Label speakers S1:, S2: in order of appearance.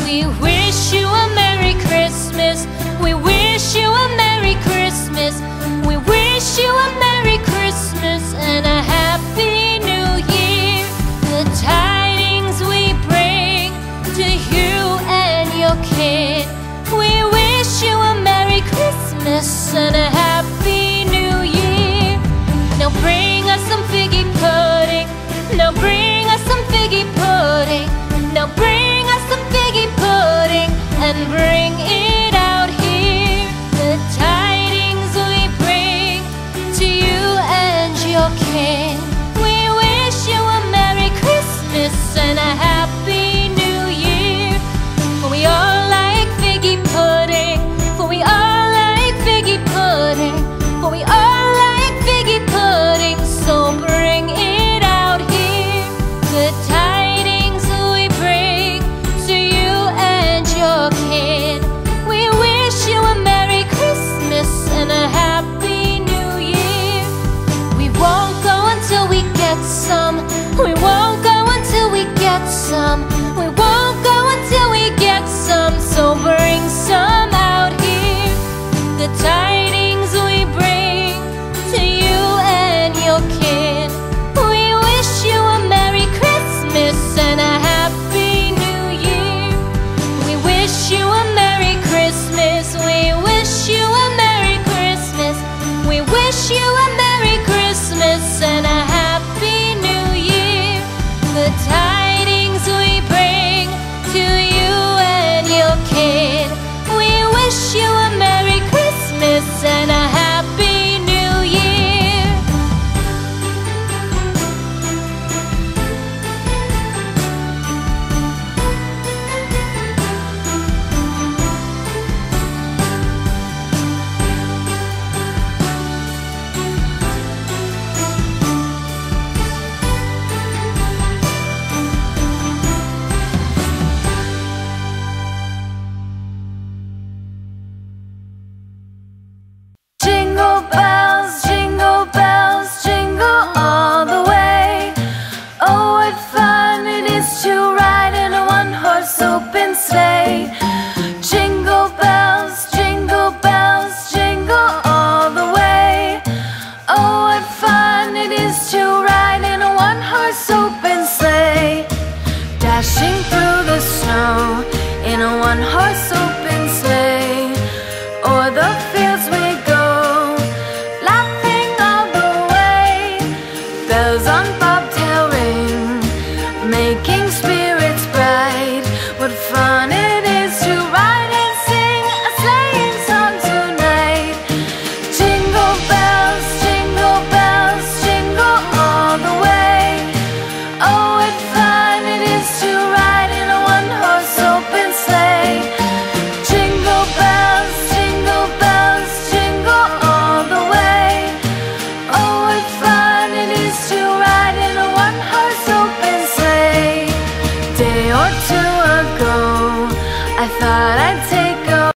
S1: We wish you a Merry Christmas. We wish you a Merry Christmas. We wish you a Merry Christmas and a Happy New Year. The tidings we bring to you and your kid. We wish you a Merry Christmas and a Happy New Year. Now bring us some figgy pudding. Now bring us some figgy pudding. Now bring us some figgy pudding and bring it out here. The tidings we bring to you and your kin. We wish you a Merry Christmas and a Happy New Year. For we all like figgy pudding. For we all like figgy pudding. For we all like figgy pudding. So bring it out here. The tidings we bring to you and your kid. We wish you a Merry Christmas and a Happy New Year. We won't go until we get some. We won't go until we get some. We won't go until we get some. So bring some out here. The tidings we bring to you and your kid. We wish you a Merry Christmas and a Happy New Year. We wish you a Merry Christmas. We wish you a Merry Christmas. We wish you a Merry Christmas and a Happy New Year. The tidings we bring to you and your kid. We wish you a Merry Christmas and a Happy New Year.
S2: Jingle bells, jingle all the way. Oh, what fun it is to ride in a one-horse open sleigh. Jingle bells, jingle all the way. Oh, what fun it is to ride in a one-horse open sleigh. Dashing through the snow in a one-horse open sleigh. O'er the fields we go, laughing all the way. Bells on bobtail ring, making spirits bright. What fun it is to ride and sing a sleighing song tonight. Jingle bells, jingle all the way. Oh, what fun it is to ride in a one-horse open sleigh. Jingle bells, jingle all the way. Oh, what fun it is to ride in a one-horse open sleigh. Day or two ago, I thought I'd take